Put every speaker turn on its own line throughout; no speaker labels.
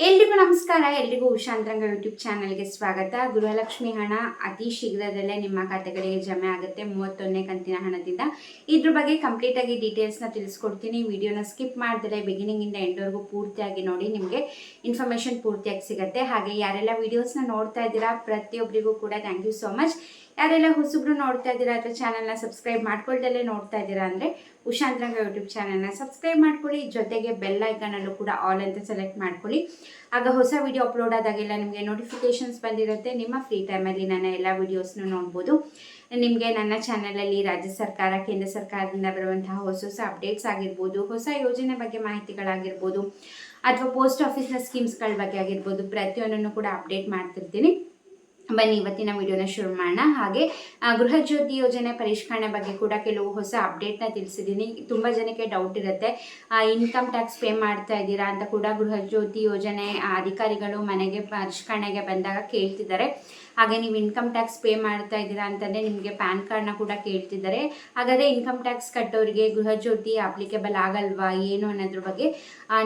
ಎಲ್ರಿಗೂ ನಮಸ್ಕಾರ. ಎಲ್ರಿಗೂ ಉಷಾಂತರಂಗ ಯೂಟ್ಯೂಬ್ ಚಾನಲ್ಗೆ ಸ್ವಾಗತ. ಗೃಹಲಕ್ಷ್ಮಿ ಹಣ ಅತಿ ಶೀಘ್ರದಲ್ಲೇ ನಿಮ್ಮ ಖಾತೆಗಳಿಗೆ ಜಮೆ ಆಗುತ್ತೆ 31ನೇ ಕಂತಿನ ಹಣದಿಂದ. ಇದ್ರ ಬಗ್ಗೆ ಕಂಪ್ಲೀಟ್ ಆಗಿ ಡೀಟೇಲ್ಸ್ನ ತಿಳಿಸ್ಕೊಡ್ತೀನಿ. ವಿಡಿಯೋನ ಸ್ಕಿಪ್ ಮಾಡಿದ್ರೆ ಬಿಗಿನಿಂಗ್ ಇಂದ ಎಂಡ್ವರೆಗೂ ಪೂರ್ತಿಯಾಗಿ ನೋಡಿ, ನಿಮಗೆ ಇನ್ಫಾರ್ಮೇಶನ್ ಪೂರ್ತಿಯಾಗಿ ಸಿಗುತ್ತೆ. ಹಾಗೆ ಯಾರೆಲ್ಲ ವಿಡಿಯೋಸ್ನ ನೋಡ್ತಾ ಇದ್ದೀರಾ ಪ್ರತಿಯೊಬ್ಬರಿಗೂ ಕೂಡ ಥ್ಯಾಂಕ್ ಯು ಸೋ ಮಚ್. ಯಾರೆಲ್ಲ ಹೊಸಬ್ರು ನೋಡ್ತಾ ಇದ್ದೀರಾ ಅಥವಾ ಚಾನಲ್ನ ಸಬ್ಸ್ಕ್ರೈಬ್ ಮಾಡ್ಕೊಳ್ದಲ್ಲೇ ನೋಡ್ತಾ ಇದ್ದೀರಾ ಅಂದರೆ ಉಷಾಂತರಂಗ ಯೂಟ್ಯೂಬ್ ಚಾನಲ್ನ ಸಬ್ಸ್ಕ್ರೈಬ್ ಮಾಡ್ಕೊಳ್ಳಿ. ಜೊತೆಗೆ ಬೆಲ್ ಐಕನಲ್ಲೂ ಕೂಡ ಆಲ್ ಅಂತ ಸೆಲೆಕ್ಟ್ ಮಾಡ್ಕೊಳ್ಳಿ. ಆಗ ಹೊಸ ವಿಡಿಯೋ ಅಪ್ಲೋಡ್ ಆದಾಗೆಲ್ಲ ನಿಮಗೆ ನೋಟಿಫಿಕೇಶನ್ಸ್ ಬಂದಿರುತ್ತೆ. ನಿಮ್ಮ ಫ್ರೀ ಟೈಮಲ್ಲಿ ನನ್ನ ಎಲ್ಲ ವಿಡಿಯೋಸ್ನ ನೋಡ್ಬೋದು. ನಿಮಗೆ ನನ್ನ ಚಾನಲಲ್ಲಿ ರಾಜ್ಯ ಸರ್ಕಾರ, ಕೇಂದ್ರ ಸರ್ಕಾರದಿಂದ ಬರುವಂತಹ ಹೊಸ ಹೊಸ ಅಪ್ಡೇಟ್ಸ್ ಆಗಿರ್ಬೋದು, ಹೊಸ ಯೋಜನೆ ಬಗ್ಗೆ ಮಾಹಿತಿಗಳಾಗಿರ್ಬೋದು, ಅಥವಾ ಪೋಸ್ಟ್ ಆಫೀಸ್ನ ಸ್ಕೀಮ್ಸ್ಗಳ ಬಗ್ಗೆ ಆಗಿರ್ಬೋದು, ಪ್ರತಿಯೊಂದನ್ನು ಕೂಡ ಅಪ್ಡೇಟ್ ಮಾಡ್ತಿರ್ತೀನಿ. ಬನ್ನಿ ಇವತ್ತಿನ ವಿಡಿಯೋನ ಶುರು ಮಾಡೋಣ. ಹಾಗೆ ಗೃಹ ಜ್ಯೋತಿ ಯೋಜನೆ ಪರಿಷ್ಕರಣೆ ಬಗ್ಗೆ ಕೂಡ ಕೆಲವು ಹೊಸ ಅಪ್ಡೇಟ್ನ ತಿಳಿಸಿದ್ದೀನಿ. ತುಂಬ ಜನಕ್ಕೆ ಡೌಟ್ ಇರುತ್ತೆ, ಇನ್ಕಮ್ ಟ್ಯಾಕ್ಸ್ ಪೇ ಮಾಡ್ತಾ ಇದ್ದೀರಾ ಅಂತ ಕೂಡ ಗೃಹ ಜ್ಯೋತಿ ಯೋಜನೆ ಅಧಿಕಾರಿಗಳು ಮನೆಗೆ ಪರಿಷ್ಕರಣೆಗೆ ಬಂದಾಗ ಕೇಳ್ತಿದ್ದಾರೆ. ಹಾಗೆ ನೀವು ಇನ್ಕಮ್ ಟ್ಯಾಕ್ಸ್ ಪೇ ಮಾಡ್ತಾ ಇದ್ದೀರಾ ಅಂತಂದರೆ ನಿಮಗೆ ಪ್ಯಾನ್ ಕಾರ್ಡ್ನ ಕೂಡ ಕೇಳ್ತಿದ್ದಾರೆ. ಹಾಗಾದರೆ ಇನ್ಕಮ್ ಟ್ಯಾಕ್ಸ್ ಕಟ್ಟೋರಿಗೆ ಗೃಹ ಜ್ಯೋತಿ ಅಪ್ಲಿಕೇಬಲ್ ಆಗಲ್ವಾ ಏನು ಅನ್ನೋದ್ರ ಬಗ್ಗೆ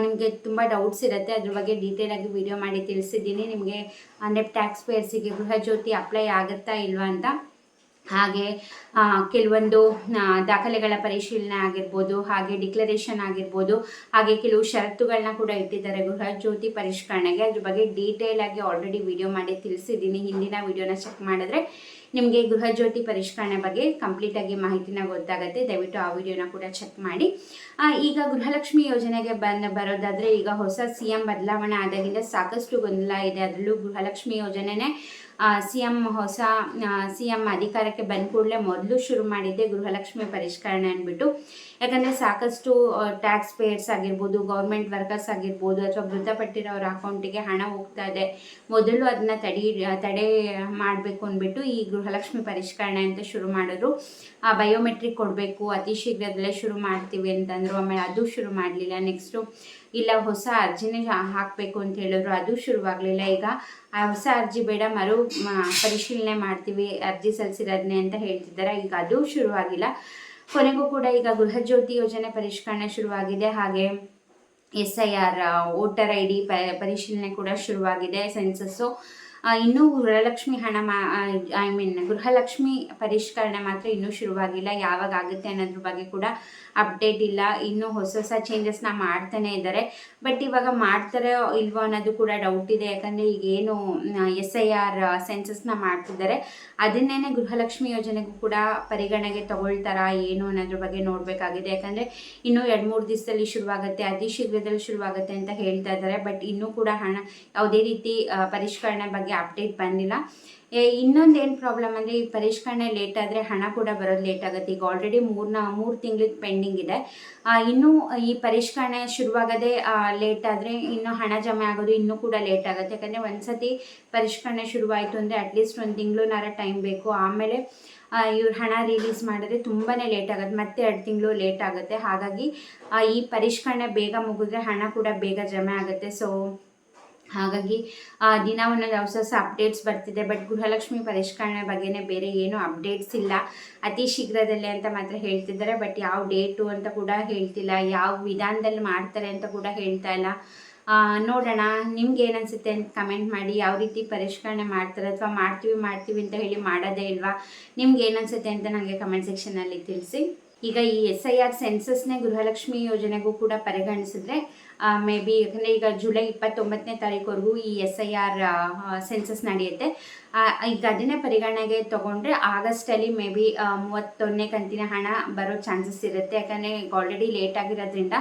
ನಿಮಗೆ ತುಂಬ ಡೌಟ್ಸ್ ಇರುತ್ತೆ. ಅದ್ರ ಬಗ್ಗೆ ಡೀಟೇಲ್ ಆಗಿ ವಿಡಿಯೋ ಮಾಡಿ ತಿಳಿಸಿದ್ದೀನಿ ನಿಮಗೆ. ಅಂದರೆ ಟ್ಯಾಕ್ಸ್ ಪೇಯರ್ಸಿಗೆ ಗೃಹ ಜ್ಯೋತಿ ಅಪ್ಲೈ ಆಗುತ್ತಾ ಇಲ್ವಾ ಅಂತ. ಹಾಗೆ ಕೆಲವೊಂದು ದಾಖಲೆಗಳ ಪರಿಶೀಲನೆ ಆಗಿರ್ಬೋದು, ಹಾಗೆ ಡಿಕ್ಲರೇಷನ್ ಆಗಿರ್ಬೋದು, ಹಾಗೆ ಕೆಲವು ಷರತ್ತುಗಳನ್ನ ಕೂಡ ಇಟ್ಟಿದ್ದಾರೆ ಗೃಹ ಜ್ಯೋತಿ ಪರಿಷ್ಕರಣೆಗೆ. ಅದ್ರ ಬಗ್ಗೆ ಡೀಟೇಲ್ ಆಗಿ ಆಲ್ರೆಡಿ ವಿಡಿಯೋ ಮಾಡಿ ತಿಳಿಸಿದ್ದೀನಿ. ಹಿಂದಿನ ವಿಡಿಯೋನ ಚೆಕ್ ಮಾಡಿದ್ರೆ ನಿಮಗೆ ಗೃಹ ಜ್ಯೋತಿ ಪರಿಷ್ಕರಣೆ ಬಗ್ಗೆ ಕಂಪ್ಲೀಟಾಗಿ ಮಾಹಿತಿನ ಗೊತ್ತಾಗುತ್ತೆ. ದಯವಿಟ್ಟು ಆ ವಿಡಿಯೋನ ಕೂಡ ಚೆಕ್ ಮಾಡಿ. ಈಗ ಗೃಹಲಕ್ಷ್ಮಿ ಯೋಜನೆಗೆ ಬರೋದಾದರೆ, ಈಗ ಹೊಸ CM ಬದಲಾವಣೆ ಆದಾಗಿಂದ ಸಾಕಷ್ಟು ಗೊಂದಲ ಇದೆ. ಅದರಲ್ಲೂ ಗೃಹಲಕ್ಷ್ಮಿ ಯೋಜನೆನೇ ಹೊಸ CM ಅಧಿಕಾರಕ್ಕೆ ಬಂದ ಕೂಡಲೇ ಮೊದಲು ಶುರು ಮಾಡಿದ್ದೆ ಗೃಹಲಕ್ಷ್ಮಿ ಪರಿಷ್ಕರಣೆ ಅಂದ್ಬಿಟ್ಟು. ಯಾಕಂದರೆ ಸಾಕಷ್ಟು ಟ್ಯಾಕ್ಸ್ ಪೇಯರ್ಸ್ ಆಗಿರ್ಬೋದು, ಗೌರ್ಮೆಂಟ್ ವರ್ಕರ್ಸ್ ಆಗಿರ್ಬೋದು, ಅಥವಾ ಮೃತಪಟ್ಟಿರೋರ ಅಕೌಂಟಿಗೆ ಹಣ ಹೋಗ್ತಾ ಇದೆ. ಮೊದಲು ಅದನ್ನ ತಡೆ ಮಾಡಬೇಕು ಅಂದ್ಬಿಟ್ಟು ಈ ಗೃಹಲಕ್ಷ್ಮಿ ಪರಿಷ್ಕರಣೆ ಅಂತ ಶುರು ಮಾಡಿದ್ರು. ಬಯೋಮೆಟ್ರಿಕ್ ಕೊಡಬೇಕು, ಅತಿ ಶೀಘ್ರದಲ್ಲೇ ಶುರು ಮಾಡ್ತೀವಿ ಅಂತಂದರು. ಆಮೇಲೆ ಅದು ಶುರು ಮಾಡಲಿಲ್ಲ. ನೆಕ್ಸ್ಟು ಇಲ್ಲ ಹೊಸ ಅರ್ಜಿನೇ ಹಾಕಬೇಕು ಅಂತ ಹೇಳಿದ್ರು, ಅದು ಶುರುವಾಗಲಿಲ್ಲ. ಈಗ ಆ ಹೊಸ ಅರ್ಜಿ ಬೇಡ, ಪರಿಶೀಲನೆ ಮಾಡ್ತೀವಿ ಅರ್ಜಿ ಸಲ್ಲಿಸಿರೋದನ್ನೇ ಅಂತ ಹೇಳ್ತಿದ್ದಾರೆ. ಈಗ ಅದು ಶುರುವಾಗಿಲ್ಲ. ಕೊನೆಗೂ ಕೂಡ ಈಗ ಗೃಹ ಜ್ಯೋತಿ ಯೋಜನೆ ಪರಿಷ್ಕರಣೆ ಶುರುವಾಗಿದೆ. ಹಾಗೆ SIR ವೋಟರ್ ID ಪರಿಶೀಲನೆ ಕೂಡ ಶುರುವಾಗಿದೆ. ಸೆನ್ಸಸ್ಸು ಇನ್ನೂ ಗೃಹಲಕ್ಷ್ಮಿ ಗೃಹಲಕ್ಷ್ಮಿ ಪರಿಷ್ಕರಣೆ ಮಾತ್ರ ಇನ್ನೂ ಶುರುವಾಗಿಲ್ಲ. ಯಾವಾಗ ಆಗುತ್ತೆ ಅನ್ನೋದ್ರ ಬಗ್ಗೆ ಕೂಡ ಅಪ್ಡೇಟ್ ಇಲ್ಲ. ಇನ್ನೂ ಹೊಸ ಹೊಸ ಚೇಂಜಸ್ನ ಮಾಡ್ತಾನೆ ಇದ್ದಾರೆ. ಬಟ್ ಇವಾಗ ಮಾಡ್ತಾರೋ ಇಲ್ವೋ ಅನ್ನೋದು ಕೂಡ ಡೌಟ್ ಇದೆ. ಯಾಕಂದರೆ ಈಗೇನು SIR ಸೆನ್ಸಸ್ನ ಮಾಡ್ತಿದ್ದಾರೆ, ಅದನ್ನೇ ಗೃಹಲಕ್ಷ್ಮಿ ಯೋಜನೆಗೂ ಕೂಡ ಪರಿಗಣನೆಗೆ ತಗೊಳ್ತಾರಾ ಏನು ಅನ್ನೋದ್ರ ಬಗ್ಗೆ ನೋಡಬೇಕಾಗಿದೆ. ಯಾಕಂದರೆ ಇನ್ನೂ 2-3 ದಿವಸದಲ್ಲಿ ಶುರುವಾಗುತ್ತೆ, ಅತಿ ಶೀಘ್ರದಲ್ಲಿ ಶುರುವಾಗುತ್ತೆ ಅಂತ ಹೇಳ್ತಾ ಇದ್ದಾರೆ. ಬಟ್ ಇನ್ನೂ ಕೂಡ ಯಾವುದೇ ರೀತಿ ಪರಿಷ್ಕರಣೆ ಬಗ್ಗೆ ಅಪ್ಡೇಟ್ ಬಂದಿಲ್ಲ. ಇನ್ನೊಂದೇನು ಪ್ರಾಬ್ಲಮ್ ಅಂದರೆ, ಈ ಪರಿಷ್ಕರಣೆ ಲೇಟ್ ಆದರೆ ಹಣ ಕೂಡ ಬರೋದು ಲೇಟ್ ಆಗುತ್ತೆ. ಈಗ ಆಲ್ರೆಡಿ 3 ತಿಂಗಳು ಪೆಂಡಿಂಗ್ ಇದೆ. ಇನ್ನೂ ಈ ಪರಿಷ್ಕರಣೆ ಶುರುವಾಗದೆ ಲೇಟ್ ಆದರೆ ಇನ್ನು ಹಣ ಜಮೆ ಆಗೋದು ಇನ್ನೂ ಕೂಡ ಲೇಟ್ ಆಗುತ್ತೆ. ಯಾಕಂದರೆ ಒಂದ್ಸತಿ ಪರಿಷ್ಕರಣೆ ಶುರುವಾಯಿತು ಅಂದರೆ ಅಟ್ಲೀಸ್ಟ್ 1 ತಿಂಗಳಾರ ಟೈಮ್ ಬೇಕು. ಆಮೇಲೆ ಇವ್ರು ಹಣ ರಿಲೀಸ್ ಮಾಡಿದ್ರೆ ತುಂಬಾ ಲೇಟ್ ಆಗುತ್ತೆ, ಮತ್ತೆ 2 ತಿಂಗಳು ಲೇಟ್ ಆಗುತ್ತೆ. ಹಾಗಾಗಿ ಈ ಪರಿಷ್ಕರಣೆ ಬೇಗ ಮುಗಿದ್ರೆ ಹಣ ಕೂಡ ಬೇಗ ಜಮೆ ಆಗುತ್ತೆ. ಸೊ ಹಾಗಾಗಿ ದಿನ ಒಂದೊಂದು ಹೊಸ ಹೊಸ ಅಪ್ಡೇಟ್ಸ್ ಬರ್ತಿದೆ. ಬಟ್ ಗೃಹಲಕ್ಷ್ಮಿ ಪರಿಷ್ಕರಣೆ ಬಗ್ಗೆನೇ ಬೇರೆ ಏನು ಅಪ್ಡೇಟ್ಸ್ ಇಲ್ಲ. ಅತಿ ಶೀಘ್ರದಲ್ಲೇ ಅಂತ ಮಾತ್ರ ಹೇಳ್ತಿದ್ದಾರೆ. ಬಟ್ ಯಾವ ಡೇಟು ಅಂತ ಕೂಡ ಹೇಳ್ತಿಲ್ಲ, ಯಾವ ವಿಧಾನದಲ್ಲಿ ಮಾಡ್ತಾರೆ ಅಂತ ಕೂಡ ಹೇಳ್ತಾ ಇಲ್ಲ. ನೋಡೋಣ, ನಿಮ್ಗೆ ಏನನ್ಸುತ್ತೆ ಅಂತ ಕಮೆಂಟ್ ಮಾಡಿ. ಯಾವ ರೀತಿ ಪರಿಷ್ಕರಣೆ ಮಾಡ್ತಾರೆ, ಅಥವಾ ಮಾಡ್ತೀವಿ ಅಂತ ಹೇಳಿ ಮಾಡೋದೇ ಇಲ್ವಾ, ನಿಮ್ಗೆ ಏನನ್ಸುತ್ತೆ ಅಂತ ನನಗೆ ಕಮೆಂಟ್ ಸೆಕ್ಷನಲ್ಲಿ ತಿಳಿಸಿ. ಈಗ ಈ SIR ಸೆನ್ಸಸ್ನೇ ಗೃಹಲಕ್ಷ್ಮಿ ಯೋಜನೆಗೂ ಕೂಡ ಪರಿಗಣಿಸಿದ್ರೆ ಮೇ ಬಿ, ಯಾಕಂದರೆ ಈಗ ಜುಲೈ 29ನೇ ತಾರೀಕುವರೆಗೂ ಈ SIR ಸೆನ್ಸಸ್ ನಡೆಯುತ್ತೆ. ಈಗ ಅದನ್ನೇ ಪರಿಗಣನೆಗೆ ತೊಗೊಂಡ್ರೆ ಆಗಸ್ಟಲ್ಲಿ ಮೇ ಬಿ 31ನೇ ಕಂತಿನ ಹಣ ಬರೋ ಚಾನ್ಸಸ್ ಇರುತ್ತೆ. ಯಾಕಂದರೆ ಈಗ ಆಲ್ರೆಡಿ ಲೇಟ್ ಆಗಿರೋದ್ರಿಂದ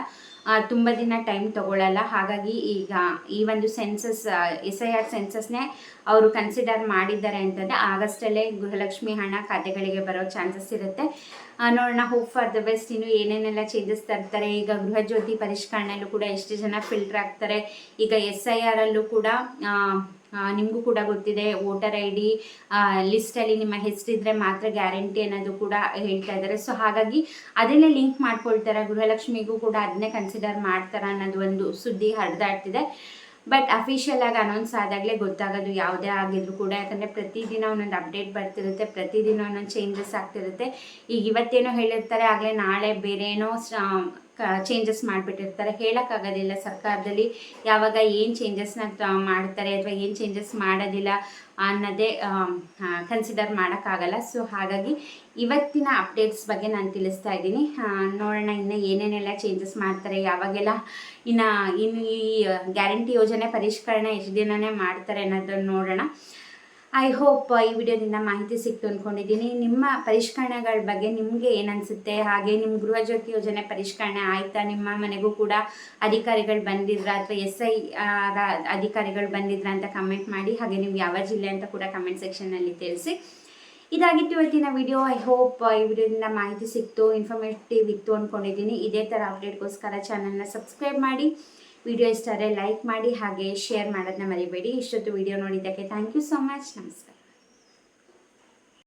ತುಂಬ ದಿನ ಟೈಮ್ ತೊಗೊಳ್ಳಲ್ಲ. ಹಾಗಾಗಿ ಈಗ ಈ ಒಂದು ಸೆನ್ಸಸ್ SIR ಸೆನ್ಸಸ್ನೇ ಅವರು ಕನ್ಸಿಡರ್ ಮಾಡಿದ್ದಾರೆ ಅಂತಂದರೆ ಆಗಸ್ಟಲ್ಲೇ ಗೃಹಲಕ್ಷ್ಮಿ ಹಣ ಖಾತೆಗಳಿಗೆ ಬರೋ ಚಾನ್ಸಸ್ ಇರುತ್ತೆ. ನೋಡೋಣ, ಹೋಪ್ ಫಾರ್ ದ ಬೆಸ್ಟ್. ಇನ್ನು ಏನೇನೆಲ್ಲ ಚೇಂಜಸ್ ತರ್ತಾರೆ. ಈಗ ಗೃಹ ಜ್ಯೋತಿ ಪರಿಷ್ಕರಣೆಯಲ್ಲೂ ಕೂಡ ಎಷ್ಟು ಜನ ಫಿಲ್ಟರ್ ಆಗ್ತಾರೆ. ಈಗ SIR ಅಲ್ಲೂ ಕೂಡ ನಿಮಗೂ ಕೂಡ ಗೊತ್ತಿದೆ, ವೋಟರ್ ID ಲಿಸ್ಟಲ್ಲಿ ನಿಮ್ಮ ಹೆಸರಿದ್ರೆ ಮಾತ್ರ ಗ್ಯಾರಂಟಿ ಅನ್ನೋದು ಕೂಡ ಹೇಳ್ತಾ ಇದ್ದಾರೆ. ಸೊ ಹಾಗಾಗಿ ಅದನ್ನೇ ಲಿಂಕ್ ಮಾಡ್ಕೊಳ್ತಾರೆ. ಗೃಹಲಕ್ಷ್ಮಿಗೂ ಕೂಡ ಅದನ್ನೇ ಕನ್ಸಿಡರ್ ಮಾಡ್ತಾರೆ ಅನ್ನೋದು ಒಂದು ಸುದ್ದಿ ಹರಿದಾಡ್ತಿದೆ. ಬಟ್ ಅಫಿಷಿಯಲ್ ಆಗಿ ಅನೌನ್ಸ್ ಆದಾಗಲೇ ಗೊತ್ತಾಗೋದು ಯಾವುದೇ ಆಗಿದ್ರು ಕೂಡ. ಯಾಕಂದರೆ ಪ್ರತಿದಿನ ಒಂದೊಂದು ಅಪ್ಡೇಟ್ ಬರ್ತಿರುತ್ತೆ, ಪ್ರತಿದಿನ ಒಂದೊಂದು ಚೇಂಜಸ್ ಆಗ್ತಿರುತ್ತೆ. ಈಗ ಇವತ್ತೇನೋ ಹೇಳಿರ್ತಾರೆ, ಆಗಲೇ ನಾಳೆ ಬೇರೆ ಏನೋ ಚೇಂಜಸ್ ಮಾಡಿಬಿಟ್ಟಿರ್ತಾರೆ. ಹೇಳೋಕ್ಕಾಗೋದಿಲ್ಲ ಸರ್ಕಾರದಲ್ಲಿ ಯಾವಾಗ ಏನು ಚೇಂಜಸ್ನ ಮಾಡ್ತಾರೆ ಅಥವಾ ಏನು ಚೇಂಜಸ್ ಮಾಡೋದಿಲ್ಲ ಅನ್ನೋದೇ ಕನ್ಸಿಡರ್ ಮಾಡೋಕ್ಕಾಗಲ್ಲ. ಸೊ ಹಾಗಾಗಿ ಇವತ್ತಿನ ಅಪ್ಡೇಟ್ಸ್ ಬಗ್ಗೆ ನಾನು ತಿಳಿಸ್ತಾ ಇದ್ದೀನಿ. ನೋಡೋಣ ಇನ್ನು ಏನೇನೆಲ್ಲ ಚೇಂಜಸ್ ಮಾಡ್ತಾರೆ, ಯಾವಾಗೆಲ್ಲ ಇನ್ನು ಈ ಗ್ಯಾರಂಟಿ ಯೋಜನೆ ಪರಿಷ್ಕರಣೆ ಎಷ್ಟು ದಿನನೇ ಮಾಡ್ತಾರೆ ಅನ್ನೋದನ್ನು ನೋಡೋಣ. ಐ ಹೋಪ್ ಈ ವಿಡಿಯೋದಿಂದ ಮಾಹಿತಿ ಸಿಕ್ತು ಅಂದ್ಕೊಂಡಿದ್ದೀನಿ. ನಿಮ್ಮ ಪರಿಷ್ಕರಣೆಗಳ ಬಗ್ಗೆ ನಿಮಗೆ ಏನನ್ಸುತ್ತೆ, ಹಾಗೆ ನಿಮ್ಮ ಗೃಹಜ್ಯೋತಿ ಯೋಜನೆ ಪರಿಷ್ಕರಣೆ ಆಯಿತಾ, ನಿಮ್ಮ ಮನೆಗೂ ಕೂಡ ಅಧಿಕಾರಿಗಳು ಬಂದಿದ್ರ ಅಥವಾ SI ಅಧಿಕಾರಿಗಳು ಬಂದಿದ್ರ ಅಂತ ಕಮೆಂಟ್ ಮಾಡಿ. ಹಾಗೆ ನೀವು ಯಾವ ಜಿಲ್ಲೆ ಅಂತ ಕೂಡ ಕಮೆಂಟ್ ಸೆಕ್ಷನ್ನಲ್ಲಿ ತಿಳಿಸಿ. ಇದಾಗಿತ್ತು ಇವತ್ತಿನ ವಿಡಿಯೋ. ಐ ಹೋಪ್ ಈ ವಿಡಿಯೋದಿಂದ ಮಾಹಿತಿ ಸಿಕ್ತು, ಇನ್ಫಾರ್ಮೇಟಿವ್ ಇತ್ತು ಅಂದ್ಕೊಂಡಿದ್ದೀನಿ. ಇದೇ ಥರ ಅಪ್ಡೇಟ್ಗೋಸ್ಕರ ಚಾನಲ್ನ ಸಬ್ಸ್ಕ್ರೈಬ್ ಮಾಡಿ, ವಿಡಿಯೋ ಇಷ್ಟ ಆದರೆ ಲೈಕ್ ಮಾಡಿ, ಹಾಗೆ ಶೇರ್ ಮಾಡೋದನ್ನ ಮರಿಬೇಡಿ. ಇಷ್ಟೊತ್ತು ವಿಡಿಯೋ ನೋಡಿದ್ದಕ್ಕೆ ಥ್ಯಾಂಕ್ ಯು ಸೋ ಮಚ್. ನಮಸ್ಕಾರ.